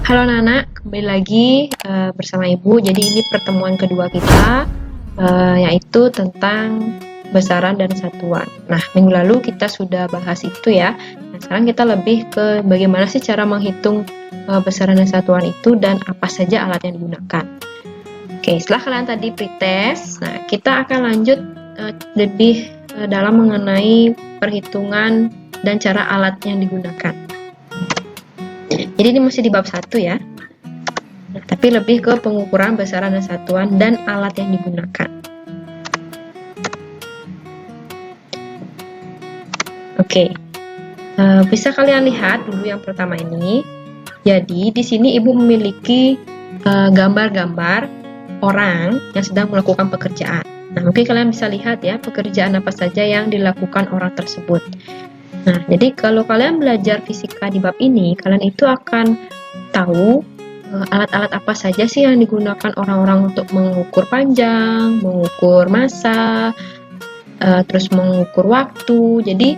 Halo Nana, kembali lagi bersama Ibu. Jadi ini pertemuan kedua kita, yaitu tentang besaran dan satuan. Nah, minggu lalu kita sudah bahas itu ya. Nah, sekarang kita lebih ke bagaimana sih cara menghitung besaran dan satuan itu dan apa saja alat yang digunakan. Oke, setelah kalian tadi pretest, nah kita akan lanjut lebih dalam mengenai perhitungan dan cara alat yang digunakan. Jadi ini masih di bab 1 ya. Nah, tapi lebih ke pengukuran besaran dan satuan dan alat yang digunakan. Oke, bisa kalian lihat dulu yang pertama ini. Jadi di sini Ibu memiliki gambar-gambar orang yang sedang melakukan pekerjaan. Nah, mungkin kalian bisa lihat ya pekerjaan apa saja yang dilakukan orang tersebut. Nah, jadi kalau kalian belajar fisika di bab ini, kalian itu akan tahu alat-alat apa saja sih yang digunakan orang-orang untuk mengukur panjang, mengukur massa, terus mengukur waktu. Jadi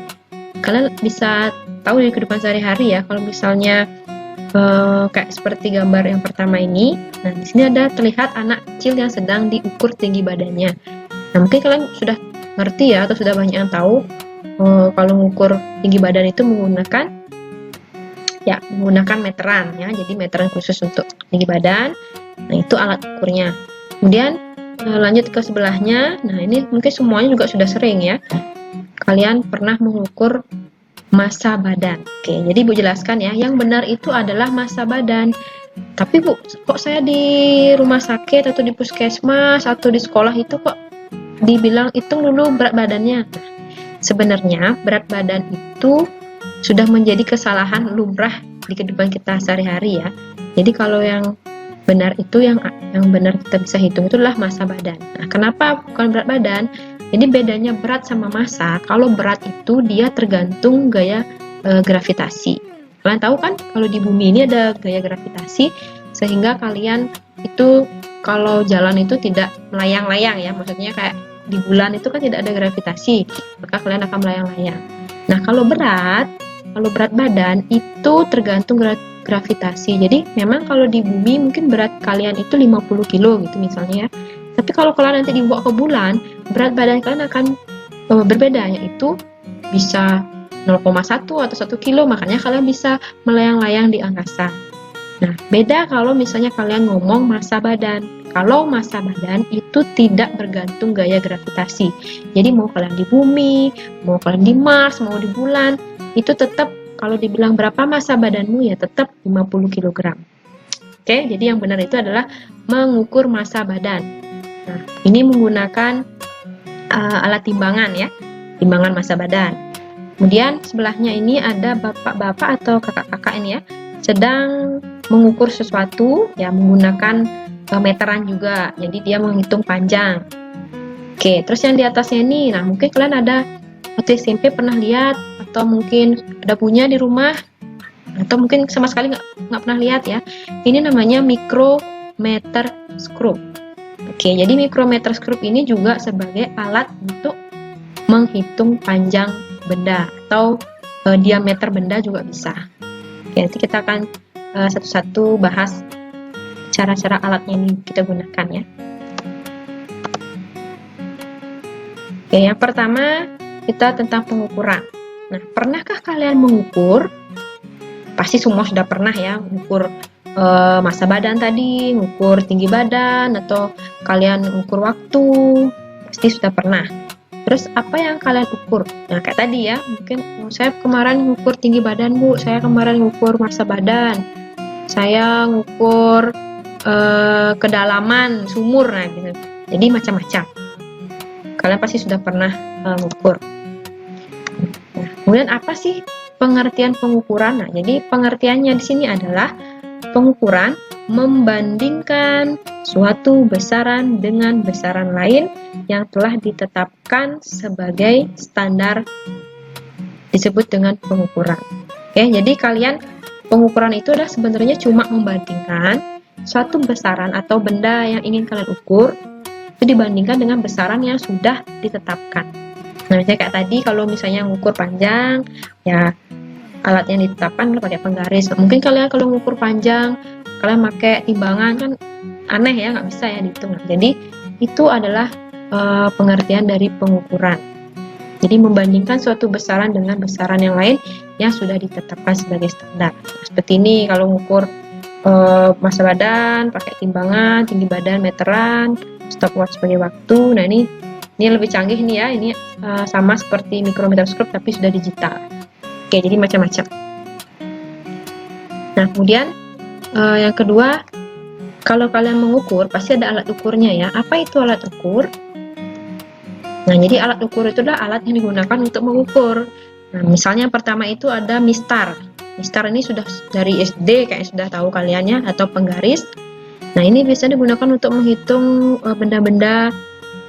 kalian bisa tahu di kehidupan sehari-hari ya, kalau misalnya kayak seperti gambar yang pertama ini. Nah, di sini ada terlihat anak kecil yang sedang diukur tinggi badannya. Nah, mungkin kalian sudah ngerti ya, atau sudah banyak yang tahu kalau mengukur tinggi badan itu menggunakan meteran ya. Jadi meteran khusus untuk tinggi badan. Nah, itu alat ukurnya. Kemudian lanjut ke sebelahnya. Nah, ini mungkin semuanya juga sudah sering ya. Kalian pernah mengukur massa badan. Oke, jadi Bu jelaskan ya, yang benar itu adalah massa badan. Tapi Bu, kok saya di rumah sakit atau di puskesmas atau di sekolah itu kok dibilang hitung dulu berat badannya? Nah, sebenarnya berat badan itu sudah menjadi kesalahan lumrah di kehidupan kita sehari-hari ya. Jadi kalau yang benar itu yang benar kita bisa hitung itu adalah massa badan. Nah, kenapa bukan berat badan? Jadi bedanya berat sama massa, kalau berat itu dia tergantung gaya gravitasi. Kalian tahu kan kalau di bumi ini ada gaya gravitasi, sehingga kalian itu kalau jalan itu tidak melayang-layang ya, maksudnya kayak di bulan itu kan tidak ada gravitasi, maka kalian akan melayang-layang. Nah, kalau berat badan itu tergantung gravitasi. Jadi memang kalau di bumi mungkin berat kalian itu 50 kilo gitu misalnya ya. Tapi kalau kalian nanti dibawa ke bulan, berat badan kalian akan berbeda, yaitu bisa 0,1 atau 1 kilo, makanya kalian bisa melayang-layang di angkasa. Nah, beda kalau misalnya kalian ngomong massa badan. Kalau massa badan itu tidak bergantung gaya gravitasi. Jadi mau kalian di bumi, mau kalian di Mars, mau di bulan, itu tetap kalau dibilang berapa massa badanmu ya tetap 50 kg. Oke, jadi yang benar itu adalah mengukur massa badan. Nah, ini menggunakan alat timbangan ya, timbangan massa badan. Kemudian sebelahnya ini ada bapak-bapak atau kakak-kakak ini ya, sedang mengukur sesuatu ya menggunakan meteran juga. Jadi dia menghitung panjang. Oke, terus yang di atasnya ini, nah mungkin kalian ada waktu SMP pernah lihat atau mungkin ada punya di rumah atau mungkin sama sekali nggak pernah lihat ya. Ini namanya micrometer scope. Oke, jadi micrometer scope ini juga sebagai alat untuk menghitung panjang benda atau diameter benda juga bisa. Oke, nanti kita akan satu-satu bahas cara-cara alatnya ini kita gunakan ya. Oke, yang pertama kita tentang pengukuran. Nah, pernahkah kalian mengukur? Pasti semua sudah pernah ya mengukur massa badan tadi, mengukur tinggi badan, atau kalian mengukur waktu, pasti sudah pernah. Terus apa yang kalian ukur? Nah, kayak tadi ya, mungkin saya kemarin mengukur tinggi badan Bu, saya kemarin mengukur massa badan, saya mengukur kedalaman sumur, nah gitu. Jadi macam-macam. Kalian pasti sudah pernah mengukur. Nah, kemudian apa sih pengertian pengukuran? Nah, jadi pengertiannya di sini adalah pengukuran membandingkan suatu besaran dengan besaran lain yang telah ditetapkan sebagai standar, disebut dengan pengukuran. Oke, jadi kalian pengukuran itu adalah sebenarnya cuma membandingkan suatu besaran atau benda yang ingin kalian ukur itu dibandingkan dengan besaran yang sudah ditetapkan. Nah, misalnya kayak tadi kalau misalnya mengukur panjang, ya alat yang ditetapkan pakai penggaris. Mungkin kalian kalau mengukur panjang kalian pakai timbangan kan aneh ya, nggak bisa ya dihitung. Jadi itu adalah pengertian dari pengukuran. Jadi membandingkan suatu besaran dengan besaran yang lain yang sudah ditetapkan sebagai standar. Seperti ini kalau mengukur massa badan pakai timbangan, tinggi badan meteran, stopwatch sebagai waktu. Nah ini lebih canggih nih ya, ini sama seperti mikrometerskop tapi sudah digital. Oke, jadi macam-macam. Nah kemudian yang kedua, kalau kalian mengukur pasti ada alat ukurnya ya. Apa itu alat ukur? Nah jadi alat ukur itu adalah alat yang digunakan untuk mengukur. Nah misalnya yang pertama itu ada mistar. Mistar ini sudah dari SD kayak sudah tahu kalian ya, atau penggaris. Nah ini biasanya digunakan untuk menghitung benda-benda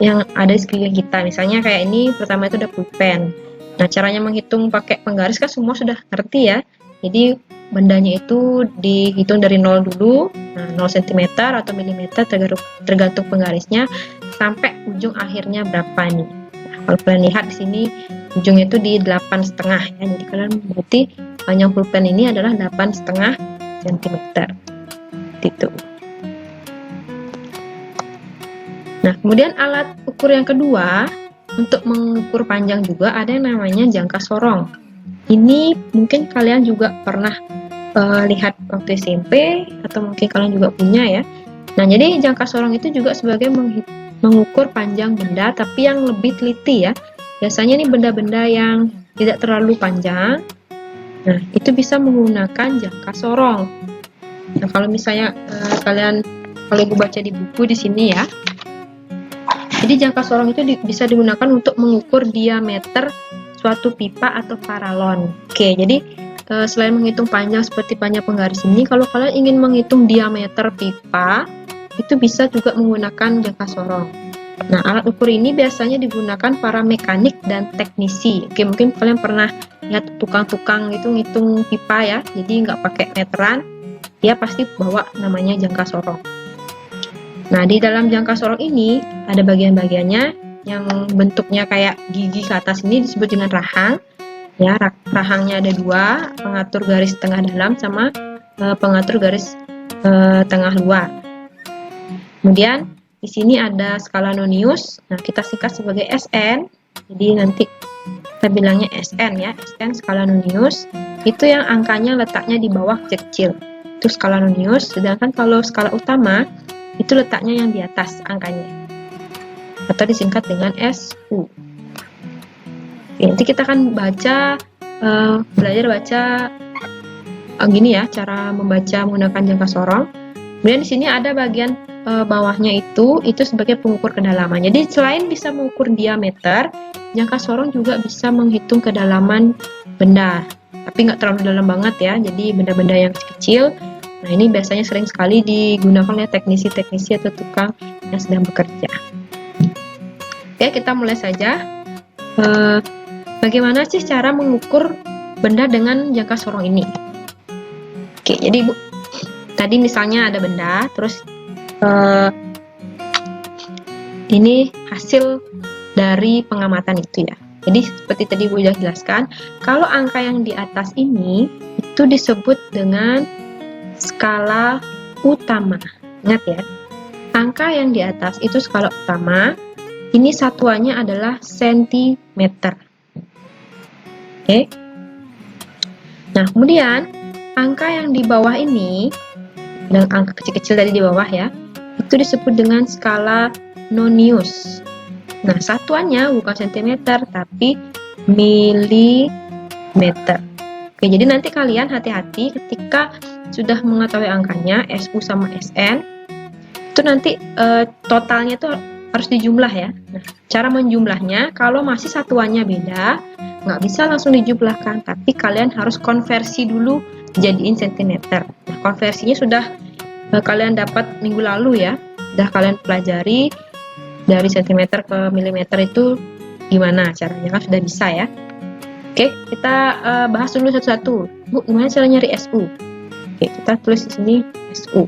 yang ada di sekeliling kita. Misalnya kayak ini pertama itu ada pulpen. Nah caranya menghitung pakai penggaris kan semua sudah ngerti ya. Jadi bendanya itu dihitung dari 0 dulu, nah 0 cm atau milimeter tergantung penggarisnya, sampai ujung akhirnya berapa nih. Nah, kalau kalian lihat di sini ujungnya itu di 8,5 ya. Jadi kalian berarti panjang pulpen ini adalah 8,5 cm. Gitu. Nah, kemudian alat ukur yang kedua untuk mengukur panjang juga ada yang namanya jangka sorong. Ini mungkin kalian juga pernah lihat waktu SMP atau mungkin kalian juga punya ya. Nah, jadi jangka sorong itu juga sebagai mengukur panjang benda tapi yang lebih teliti ya. Biasanya ini benda-benda yang tidak terlalu panjang. Nah, itu bisa menggunakan jangka sorong. Nah, kalau misalnya kalau ibu baca di buku di sini ya. Jadi jangka sorong itu bisa digunakan untuk mengukur diameter suatu pipa atau paralon. Oke, jadi selain menghitung panjang seperti panjang penggaris ini, kalau kalian ingin menghitung diameter pipa, itu bisa juga menggunakan jangka sorong. Nah, alat ukur ini biasanya digunakan para mekanik dan teknisi. Oke, mungkin kalian pernah lihat tukang-tukang itu ngitung pipa ya, jadi nggak pakai meteran, dia pasti bawa namanya jangka sorong. Nah, di dalam jangka sorong ini ada bagian-bagiannya yang bentuknya kayak gigi ke atas ini disebut dengan rahang. Ya, rahangnya ada dua, pengatur garis tengah dalam sama pengatur garis tengah luar. Kemudian di sini ada skala nonius. Nah, kita singkat sebagai SN. Jadi nanti kita bilangnya SN ya, SN skala nonius. Itu yang angkanya letaknya di bawah kecil. Itu skala nonius. Sedangkan kalau skala utama itu letaknya yang di atas angkanya. Atau disingkat dengan SU. Oke, nanti kita akan belajar baca gini ya, cara membaca menggunakan jangka sorong. Kemudian di sini ada bagian bawahnya itu sebagai pengukur kedalaman. Jadi selain bisa mengukur diameter, jangka sorong juga bisa menghitung kedalaman benda. Tapi nggak terlalu dalam banget ya, jadi benda-benda yang kecil. Nah ini biasanya sering sekali digunakan oleh teknisi-teknisi atau tukang yang sedang bekerja. Oke, kita mulai saja. Bagaimana sih cara mengukur benda dengan jangka sorong ini? Oke, jadi Bu, tadi misalnya ada benda, terus ini hasil dari pengamatan itu ya. Jadi seperti tadi Bu sudah jelaskan, kalau angka yang di atas ini itu disebut dengan skala utama. Ingat ya, angka yang di atas itu skala utama. Ini satuannya adalah sentimeter. Oke. Nah, kemudian angka yang di bawah ini, dan angka kecil-kecil tadi di bawah ya, itu disebut dengan skala nonius. Nah, satuannya bukan sentimeter, tapi milimeter. Oke, jadi nanti kalian hati-hati ketika sudah mengetahui angkanya, SU sama SN, itu nanti totalnya itu harus dijumlah ya. Nah, cara menjumlahnya, kalau masih satuannya beda, nggak bisa langsung dijumlahkan, tapi kalian harus konversi dulu jadiin sentimeter. Nah, konversinya sudah kalian dapat minggu lalu ya, sudah kalian pelajari dari sentimeter ke milimeter itu gimana caranya, kan sudah bisa ya. Oke, kita bahas dulu satu-satu. Bu, gimana cara nyari SU? Oke, kita tulis di sini SU.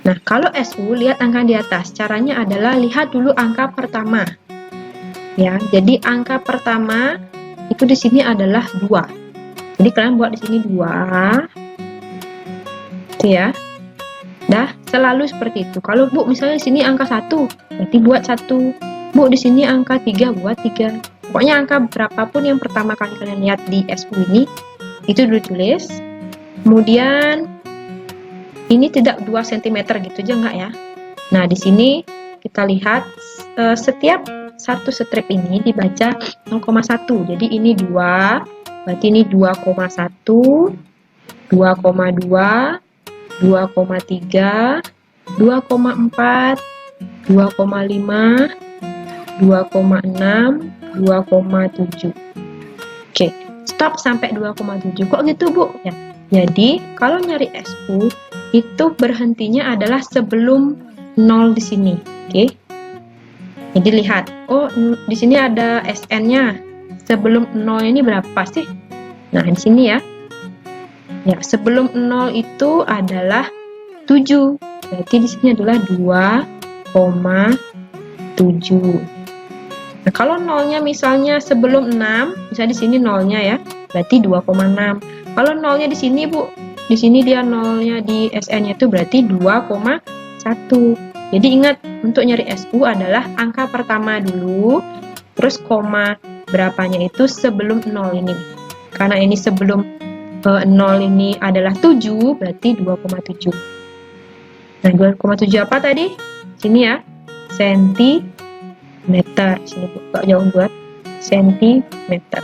Nah, kalau SU, lihat angka di atas. Caranya adalah lihat dulu angka pertama. Ya, jadi angka pertama itu di sini adalah 2. Jadi kalian buat di sini 2. Itu ya. Dah, selalu seperti itu. Kalau Bu misalnya di sini angka 1, berarti buat 1. Bu di sini angka 3, buat 3. Pokoknya angka berapapun yang pertama kali kalian lihat di SU ini, itu dulu tulis. Kemudian ini tidak 2 cm gitu aja enggak ya. Nah, di sini kita lihat setiap satu strip ini dibaca 0,1. Jadi ini 2, berarti ini 2,1, 2,2, 2,3, 2,4, 2,5, 2,6, 2,7. Oke, stop sampai 2,7. Kok gitu, Bu? Ya. Jadi, kalau nyari SU itu berhentinya adalah sebelum 0 di sini. Oke. Jadi lihat, oh di sini ada SN-nya. Sebelum 0 ini berapa sih? Nah, di sini ya. Ya, sebelum 0 itu adalah 7. Berarti di sini adalah 2,7. Nah, kalau 0-nya misalnya sebelum 6, misalnya di sini 0-nya ya, berarti 2,6. Kalau 0-nya di sini, Bu, di sini dia 0-nya di SN-nya itu berarti 2,1. Jadi ingat, untuk nyari SU adalah angka pertama dulu, terus koma berapanya itu sebelum 0 ini. Karena ini sebelum 0 ini adalah 7, berarti 2,7. Nah, 2,7 apa tadi? Sini ya, sentimeter. Sini buka jauh buat sentimeter.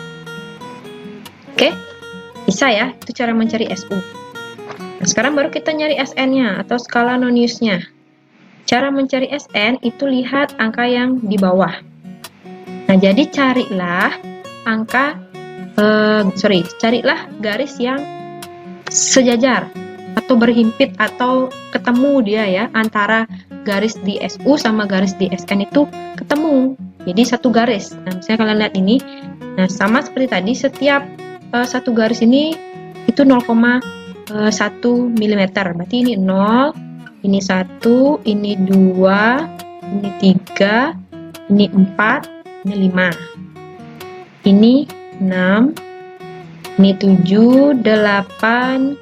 Oke, bisa ya, itu cara mencari SU. Nah, sekarang baru kita nyari SN-nya atau skala Nonius-nya. Cara mencari SN itu lihat angka yang di bawah. Nah, jadi carilah angka carilah garis yang sejajar atau berhimpit atau ketemu dia ya, antara garis di SU sama garis di SN itu ketemu. Jadi satu garis. Nah, misalnya kalian lihat ini. Nah, sama seperti tadi, setiap satu garis ini itu 0,1 mm. Berarti ini 0, ini 1, ini 2, ini 3, ini 4, ini 5. Ini 6, ini 7, 8,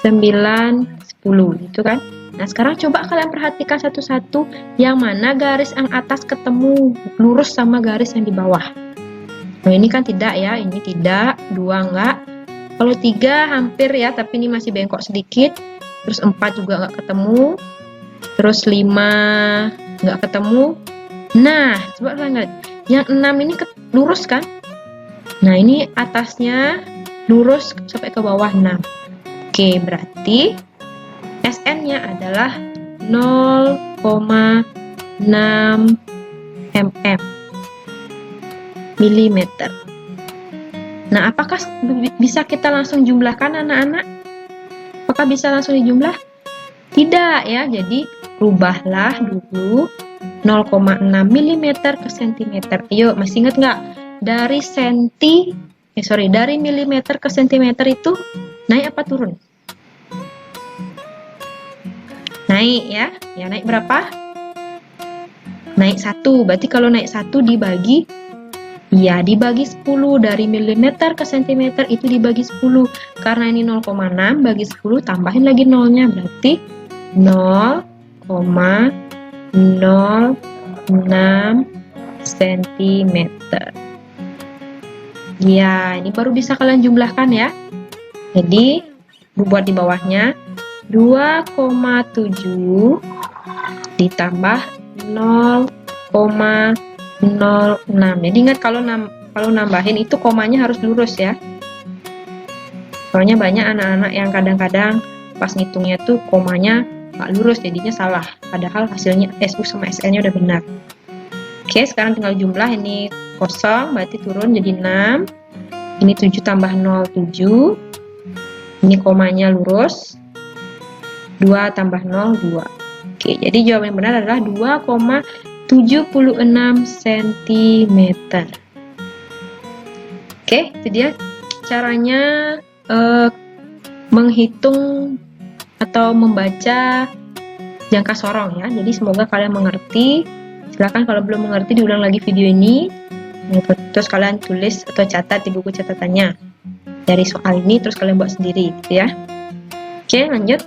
9, 10 gitu kan. Nah, sekarang coba kalian perhatikan satu-satu yang mana garis yang atas ketemu lurus sama garis yang di bawah. Nah, ini kan tidak ya, ini tidak, 2 enggak. Kalau 3 hampir ya, tapi ini masih bengkok sedikit. Terus 4 juga enggak ketemu. Terus 5 enggak ketemu. Nah, coba kalian lihat. Yang 6 ini lurus kan? Nah, ini atasnya lurus sampai ke bawah 6. Oke, berarti SN-nya adalah 0,6 mm. Nah, apakah bisa kita langsung jumlahkan anak-anak? Apakah bisa langsung dijumlah? Tidak ya, jadi rubahlah dulu 0,6 mm ke cm. Ayo, masih ingat nggak? Dari dari milimeter ke centimeter itu naik apa turun? Naik ya. Ya, naik berapa? Naik 1. Berarti kalau naik 1 dibagi 10. Dari milimeter ke centimeter itu dibagi 10. Karena ini 0,6 bagi 10, tambahin lagi nolnya, berarti 0,06 cm. Ya, ini baru bisa kalian jumlahkan ya. Jadi, buat di bawahnya 2,7 ditambah 0,06. Jadi ingat, kalau nambahin itu komanya harus lurus ya. Soalnya banyak anak-anak yang kadang-kadang pas ngitungnya tuh komanya nggak lurus, jadinya salah. Padahal hasilnya SU sama SN-nya udah benar. Oke, sekarang tinggal jumlah. Ini kosong, berarti turun jadi 6. Ini 7 tambah 0, 7. Ini komanya lurus. 2 tambah 0, 2. Oke, jadi jawaban yang benar adalah 2,76 cm. Oke, itu dia caranya menghitung atau membaca jangka sorong ya. Jadi semoga kalian mengerti. Silahkan kalau belum mengerti diulang lagi video ini. Terus kalian tulis atau catat di buku catatannya. dari soal ini, terus kalian buat sendiri gitu ya. Oke, lanjut.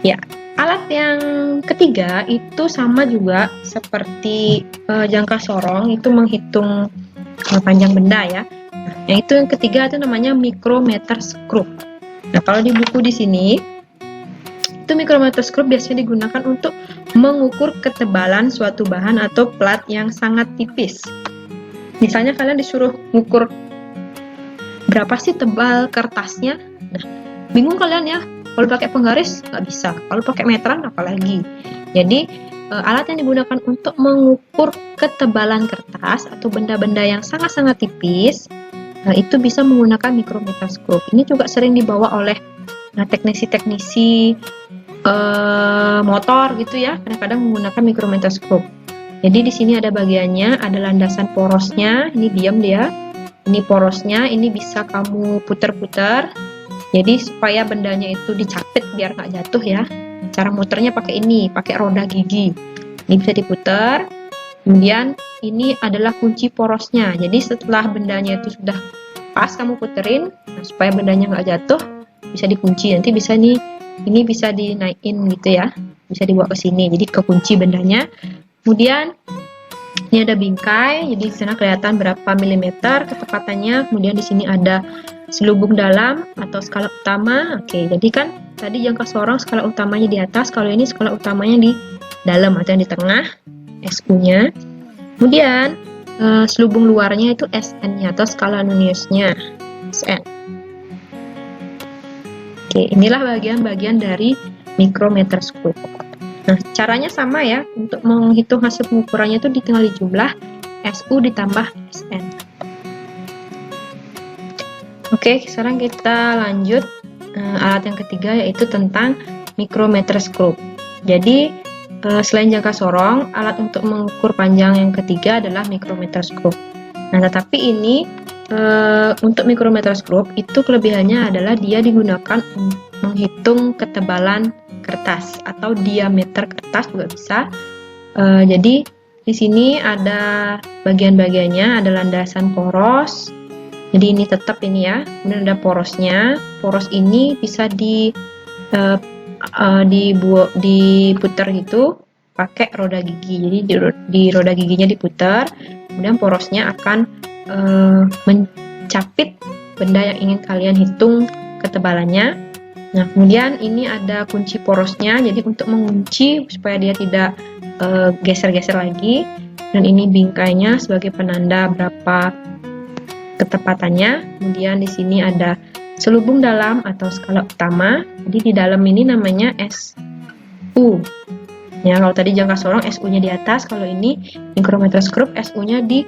Ya, alat yang ketiga itu sama juga seperti jangka sorong, itu menghitung panjang benda ya. Nah, yang ketiga itu namanya micrometer screw. Nah, kalau di buku di sini itu micrometer screw biasanya digunakan untuk mengukur ketebalan suatu bahan atau plat yang sangat tipis. Misalnya kalian disuruh mengukur berapa sih tebal kertasnya. Nah, bingung kalian ya, kalau pakai penggaris nggak bisa, kalau pakai meteran apalagi. Jadi alat yang digunakan untuk mengukur ketebalan kertas atau benda-benda yang sangat-sangat tipis, itu bisa menggunakan micrometer screw. Ini juga sering dibawa oleh teknisi-teknisi motor gitu ya, kadang-kadang menggunakan micrometer screw. Jadi di sini ada bagiannya, ada landasan porosnya, ini diam dia. Ini porosnya, ini bisa kamu putar-putar. Jadi supaya bendanya itu dicapit biar nggak jatuh ya. Cara muternya pakai ini, pakai roda gigi. Ini bisa diputar. Kemudian ini adalah kunci porosnya. Jadi setelah bendanya itu sudah pas kamu puterin, supaya bendanya nggak jatuh, bisa dikunci. Nanti bisa nih, ini bisa dinaikin gitu ya, bisa dibawa ke sini. Jadi kekunci bendanya. Kemudian ini ada bingkai, jadi di sana kelihatan berapa milimeter ketepatannya. Kemudian di sini ada selubung dalam atau skala utama. Oke, jadi kan tadi jangka sorong skala utamanya di atas, kalau ini skala utamanya di dalam atau yang di tengah, SU-nya. Kemudian selubung luarnya itu SN-nya atau skala Nonius-nya, SN. Oke, inilah bagian-bagian dari micrometer screw. Nah, caranya sama ya, untuk menghitung hasil pengukurannya itu tinggal dijumlah SU ditambah SN. Oke, sekarang kita lanjut alat yang ketiga, yaitu tentang micrometer screw. Jadi, selain jangka sorong, alat untuk mengukur panjang yang ketiga adalah micrometer screw. Nah, tetapi ini untuk micrometer screw itu kelebihannya adalah dia digunakan menghitung ketebalan kertas atau diameter kertas juga bisa. Jadi di sini ada bagian-bagiannya, ada landasan poros. Jadi ini tetap ini ya. Kemudian ada porosnya. Poros ini bisa diputar gitu pakai roda gigi. Jadi di roda giginya diputar. Kemudian porosnya akan mencapit benda yang ingin kalian hitung ketebalannya. Nah, kemudian ini ada kunci porosnya, jadi untuk mengunci supaya dia tidak geser-geser lagi. Dan ini bingkainya sebagai penanda berapa ketepatannya. Kemudian di sini ada selubung dalam atau skala utama. Jadi di dalam ini namanya SU. Ya, kalau tadi jangka sorong SU-nya di atas, kalau ini micrometer screw SU-nya di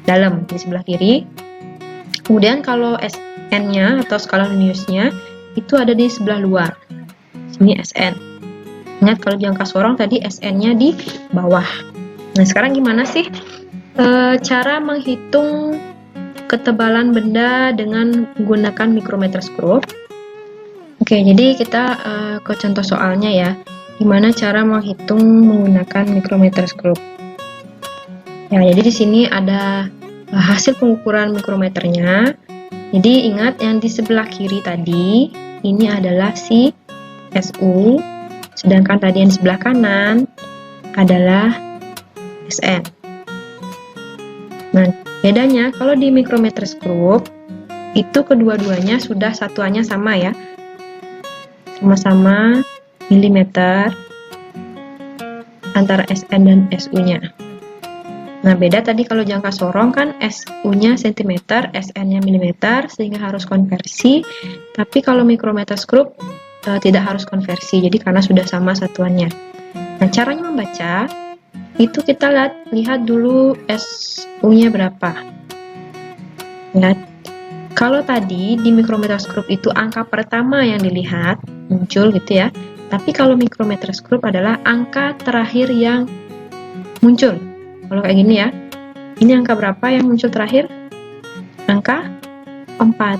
dalam, di sebelah kiri. Kemudian kalau SN-nya atau skala Nonius-nya itu ada di sebelah luar. Sini SN. Ingat kalau jangka sorong tadi SN-nya di bawah. Nah, sekarang gimana sih cara menghitung ketebalan benda dengan menggunakan micrometer screw? Oke, jadi kita ke contoh soalnya ya. Gimana cara menghitung menggunakan micrometer screw? Ya, jadi di sini ada hasil pengukuran mikrometernya. Jadi ingat yang di sebelah kiri tadi ini adalah si SU, sedangkan tadi yang di sebelah kanan adalah SN. Nah, bedanya kalau di micrometer screw itu kedua-duanya sudah satuannya sama ya, sama-sama milimeter antara SN dan SU-nya. Nah, beda tadi kalau jangka sorong kan SU-nya cm, SN-nya mm, sehingga harus konversi. Tapi kalau micrometer screw tidak harus konversi, jadi karena sudah sama satuannya. Nah, caranya membaca itu kita lihat dulu SU-nya berapa. Lihat, kalau tadi di micrometer screw itu angka pertama yang dilihat muncul gitu ya. Tapi kalau micrometer screw adalah angka terakhir yang muncul. Kalau kayak gini ya, ini angka berapa yang muncul terakhir? Angka 4.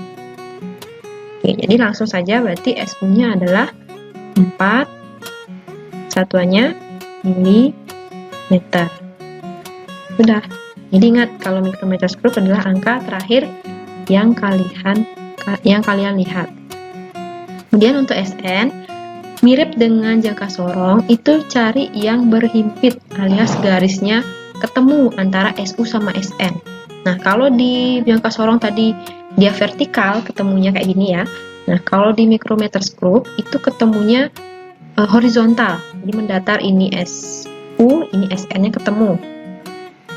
Oke, jadi langsung saja berarti SU-nya adalah 4, satuannya milimeter. Sudah. Jadi ingat, kalau micrometers group adalah angka terakhir yang kalian lihat. Kemudian untuk SN, mirip dengan jangka sorong, itu cari yang berhimpit alias garisnya ketemu antara SU sama SN. Nah, kalau di jangka sorong tadi dia vertikal, ketemunya kayak gini ya. Nah, kalau di micrometers group itu ketemunya horizontal. Jadi mendatar, ini SU, ini SN-nya ketemu.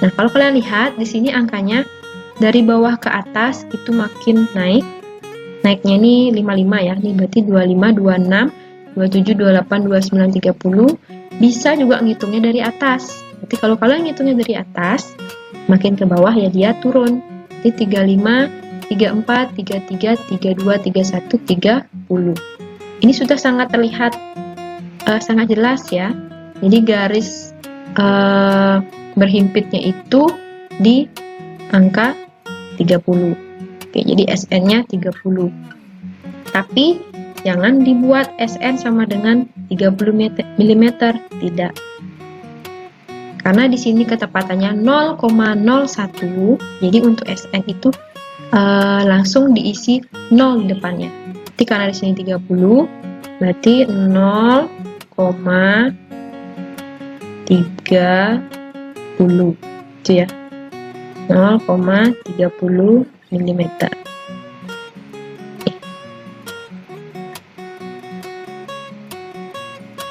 Nah, kalau kalian lihat di sini angkanya dari bawah ke atas itu makin naik. Naiknya ini 55 ya. Ini berarti 25, 26, 27, 28, 29, 30. Bisa juga ngitungnya dari atas. Berarti kalau kalian ngitungnya dari atas, makin ke bawah ya dia turun. Jadi 35, 34, 33, 32, 31, 30. Ini sudah sangat terlihat, sangat jelas ya. Jadi garis berhimpitnya itu di angka 30. Oke, jadi SN-nya 30. Tapi jangan dibuat SN sama dengan 30 mm, tidak. Karena di sini ketepatannya 0,01. Jadi untuk SN itu langsung diisi 0 di depannya. Jadi karena di sini 30, berarti 0,30 itu ya. 0,30 mm.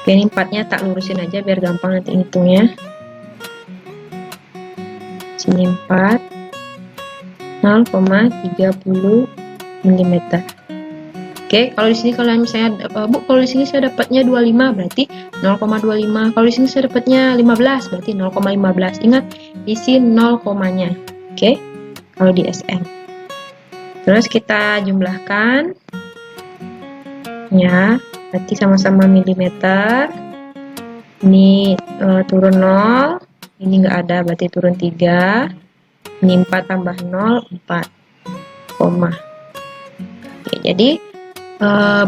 Oke, ini 4-nya tak lurusin aja biar gampang nanti hitungnya. Sini 4, 0,30 mm. Oke, kalau di sini kalian misalnya, Bu, kalau di sini saya dapatnya 25, berarti 0,25. Kalau di sini saya dapatnya 15, berarti 0,15. Ingat, isi 0 komanya. Oke, kalau di SN. Terus kita jumlahkan. Ya, berarti sama-sama milimeter. Ini turun 0. Ini nggak ada, berarti turun 3. Ini 4 tambah 0, 4. Koma. Oke, jadi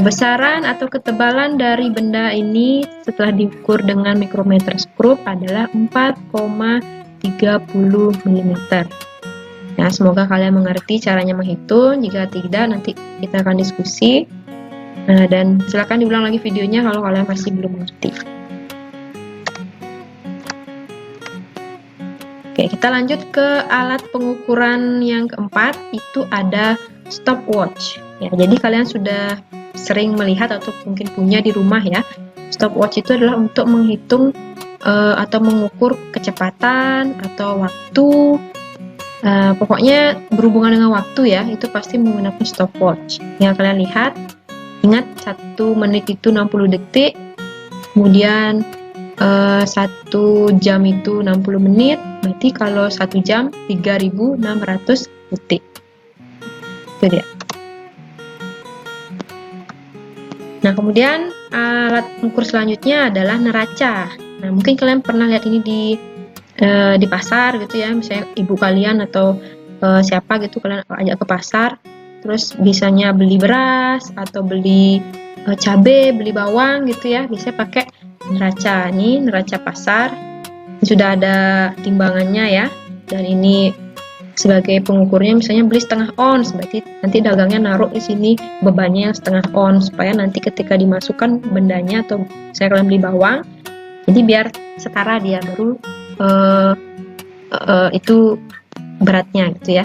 besaran atau ketebalan dari benda ini setelah diukur dengan micrometers group adalah 4,30 mm. Nah, semoga kalian mengerti caranya menghitung. Jika tidak, nanti kita akan diskusi. Dan silakan diulang lagi videonya kalau kalian masih belum mengerti. Oke, kita lanjut ke alat pengukuran yang keempat, itu ada stopwatch. Ya, jadi kalian sudah sering melihat atau mungkin punya di rumah ya. Stopwatch itu adalah untuk menghitung atau mengukur kecepatan atau waktu. Pokoknya berhubungan dengan waktu ya, itu pasti menggunakan stopwatch. Yang kalian lihat, ingat 1 menit itu 60 detik, kemudian 1 jam itu 60 menit, berarti kalau 1 jam 3600 detik. Itu dia. Nah, kemudian alat ukur selanjutnya adalah neraca. Nah, mungkin kalian pernah lihat ini di pasar gitu ya, misalnya ibu kalian atau siapa gitu, kalian ajak ke pasar, terus bisanya beli beras atau beli cabai, beli bawang gitu ya, bisa pakai neraca. Ini neraca pasar, sudah ada timbangannya ya, dan ini sebagai pengukurnya, misalnya beli setengah ons, berarti nanti dagangnya naruh di sini bebannya yang setengah ons, supaya nanti ketika dimasukkan bendanya, atau saya kalian beli bawang, jadi biar setara dia, baru itu beratnya gitu ya.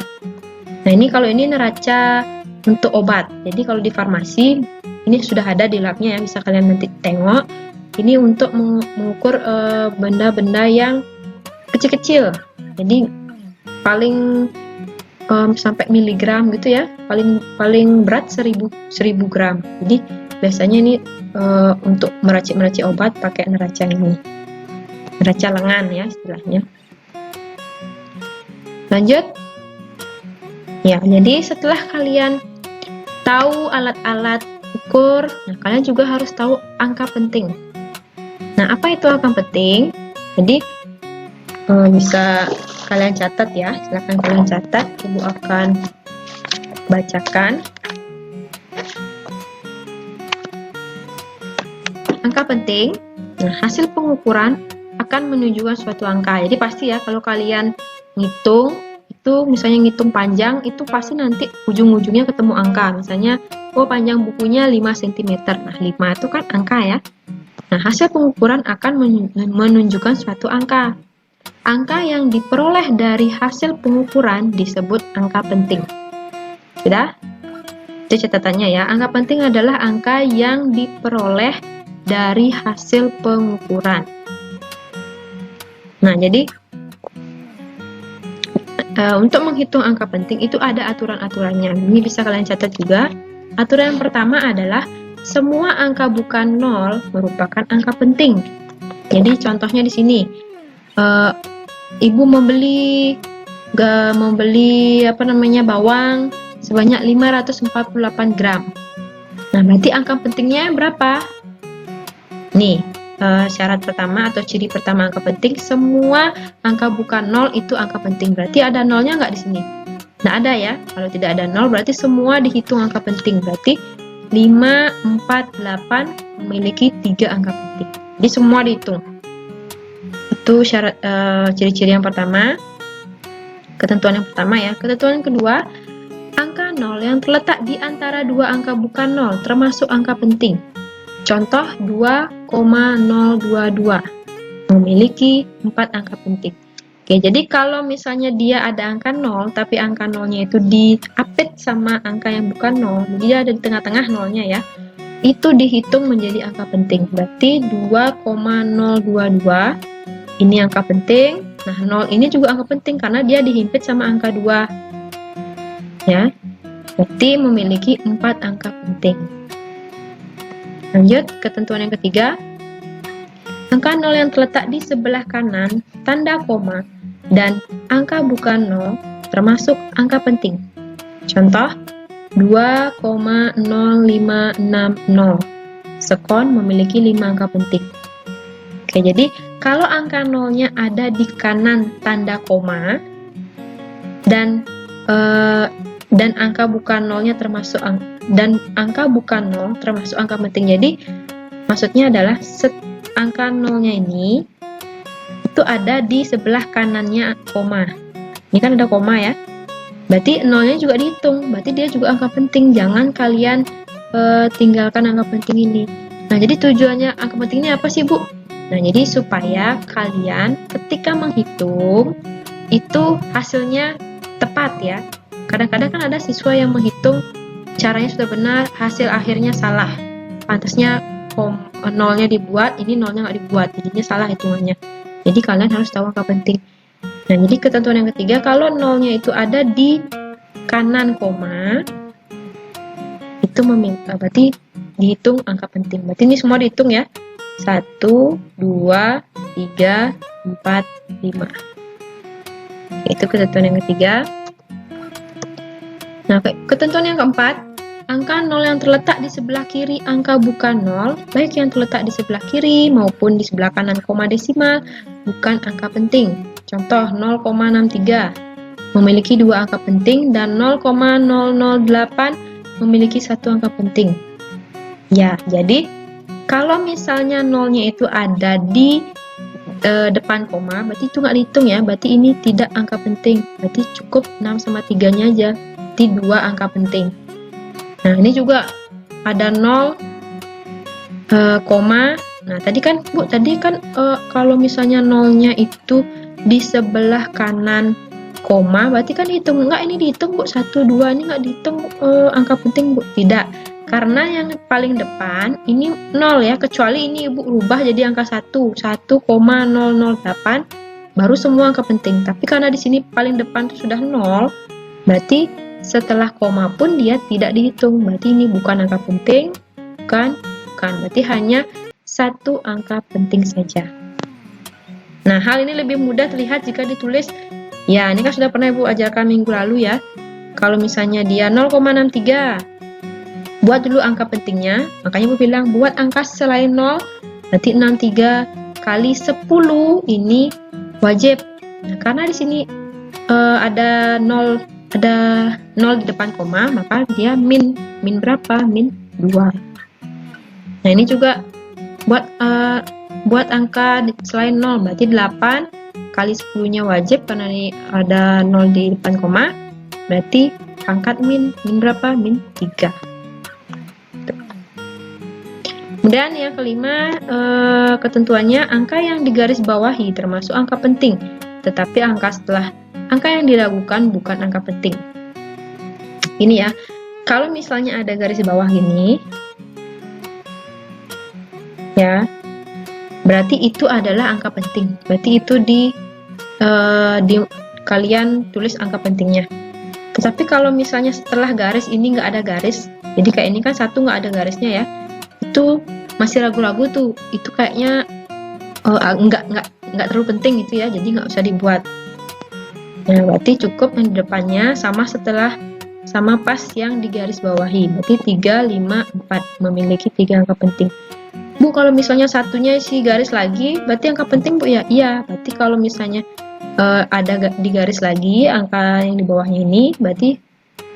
Nah, ini kalau ini neraca untuk obat, jadi kalau di farmasi ini sudah ada di labnya ya, bisa kalian nanti tengok. Ini untuk mengukur benda-benda yang kecil-kecil, jadi paling sampai miligram gitu ya, paling berat 1000 gram. Jadi biasanya ini untuk meracik obat pakai neraca ini, neraca lengan ya istilahnya. Lanjut ya, jadi setelah kalian tahu alat-alat ukur, nah kalian juga harus tahu angka penting. Nah, apa itu angka penting? Jadi bisa kalian catat ya, silahkan kalian catat, ibu akan bacakan. Angka penting, nah hasil pengukuran akan menunjukkan suatu angka. Jadi pasti ya, kalau kalian ngitung itu, misalnya ngitung panjang, itu pasti nanti ujung-ujungnya ketemu angka. Misalnya, oh panjang bukunya 5 cm. Nah, 5 itu kan angka ya. Nah, hasil pengukuran akan menunjukkan suatu angka. Angka yang diperoleh dari hasil pengukuran disebut angka penting. Sudah? Itu catatannya ya. Angka penting adalah angka yang diperoleh dari hasil pengukuran. Nah, jadi untuk menghitung angka penting itu ada aturan-aturannya. Ini bisa kalian catat juga. Aturan yang pertama adalah semua angka bukan 0 merupakan angka penting. Jadi contohnya di sini, ibu membeli bawang sebanyak 548 gram. Nah, berarti angka pentingnya berapa? Nih, syarat pertama atau ciri pertama angka penting, semua angka bukan 0 itu angka penting. Berarti ada nolnya nggak di sini? Nah, ada ya. Kalau tidak ada 0 berarti semua dihitung angka penting. Berarti 5, 4, 8 memiliki 3 angka penting. Jadi semua dihitung. Itu syarat ciri-ciri yang pertama. Ketentuan yang pertama ya. Ketentuan yang kedua, angka 0 yang terletak di antara dua angka bukan 0 termasuk angka penting. Contoh 2,022 memiliki 4 angka penting. Oke, jadi kalau misalnya dia ada angka 0 tapi angka 0-nya itu diapit sama angka yang bukan 0, jadi dia ada di tengah-tengah 0-nya ya. Itu dihitung menjadi angka penting. Berarti 2,022 ini angka penting. Nah, 0 ini juga angka penting karena dia dihimpit sama angka 2. Ya. Berarti memiliki 4 angka penting. Lanjut, ketentuan yang ketiga. Angka 0 yang terletak di sebelah kanan, tanda koma, dan angka bukan 0 termasuk angka penting. Contoh, 2,0560. Sekon memiliki 5 angka penting. Oke, jadi kalau angka 0-nya ada di kanan tanda koma, dan angka bukan 0-nya termasuk angka bukan 0 termasuk angka penting. Jadi maksudnya adalah angka 0-nya ini itu ada di sebelah kanannya koma. Ini kan ada koma ya. Berarti 0-nya juga dihitung. Berarti dia juga angka penting. Jangan kalian tinggalkan angka penting ini. Nah, jadi tujuannya angka penting ini apa sih, Bu? Nah, jadi supaya kalian ketika menghitung itu hasilnya tepat ya. Kadang-kadang kan ada siswa yang menghitung caranya sudah benar, hasil akhirnya salah. Pantasnya 0-nya dibuat, ini 0-nya nggak dibuat, jadinya salah hitungannya. Jadi kalian harus tahu angka penting. Nah, jadi ketentuan yang ketiga, kalau 0-nya itu ada di kanan koma, itu berarti dihitung angka penting. Berarti ini semua dihitung ya. 1, 2, 3, 4, 5. Itu ketentuan yang ketiga. Nah, ketentuan yang keempat, angka 0 yang terletak di sebelah kiri angka bukan 0, baik yang terletak di sebelah kiri maupun di sebelah kanan koma desimal, bukan angka penting. Contoh 0,63 memiliki 2 angka penting dan 0,008 memiliki 1 angka penting. Ya, jadi kalau misalnya 0-nya itu ada di depan koma, berarti itu nggak dihitung ya, berarti ini tidak angka penting. Berarti cukup 6 sama 3-nya aja. 2 angka penting. Nah, ini juga ada 0, koma. Nah, tadi kan Bu, kalau misalnya 0-nya itu di sebelah kanan koma, berarti kan dihitung. Enggak, ini dihitung Bu, 1, 2, ini nggak dihitung angka penting Bu. Tidak, karena yang paling depan ini 0 ya, kecuali ini Ibu rubah jadi angka 1, 1,008, baru semua angka penting. Tapi karena di sini paling depan itu sudah 0, berarti setelah koma pun dia tidak dihitung. Berarti ini bukan angka penting, bukan. Berarti hanya 1 angka penting saja. Nah, hal ini lebih mudah terlihat jika ditulis. Ya, ini kan sudah pernah Ibu ajarkan minggu lalu ya. Kalau misalnya dia 0,63, buat dulu angka pentingnya. Makanya Ibu bilang buat angka selain 0, berarti 63 kali 10 ini wajib. Nah, karena di sini ada 0 di depan koma, maka dia min berapa? Min 2. Nah, ini juga buat angka selain 0, berarti 8 kali 10-nya wajib karena ini ada 0 di depan koma, berarti pangkat min berapa? Min 3. Kemudian yang kelima, ketentuannya angka yang digaris bawahi termasuk angka penting, tetapi angka setelah angka yang diragukan bukan angka penting. Ini ya, kalau misalnya ada garis bawah gini, ya, berarti itu adalah angka penting. Berarti itu di kalian tulis angka pentingnya. Tetapi kalau misalnya setelah garis ini nggak ada garis, jadi kayak ini kan satu nggak ada garisnya ya, itu masih ragu-ragu tuh, itu kayaknya nggak terlalu penting gitu ya, jadi nggak usah dibuat. Nah, berarti cukup yang di depannya sama pas yang digaris bawahi, berarti 3, 5, 4 memiliki 3 angka penting. Bu, kalau misalnya satunya isi garis lagi, berarti angka penting Bu ya? Iya, berarti kalau misalnya ada di garis lagi angka yang di bawahnya ini, berarti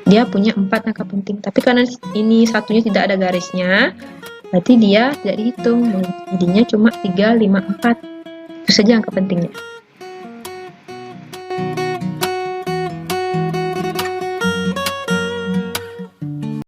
dia punya 4 angka penting. Tapi karena ini satunya tidak ada garisnya, berarti dia tidak dihitung, jadinya cuma 3, 5, 4. Itu saja angka pentingnya.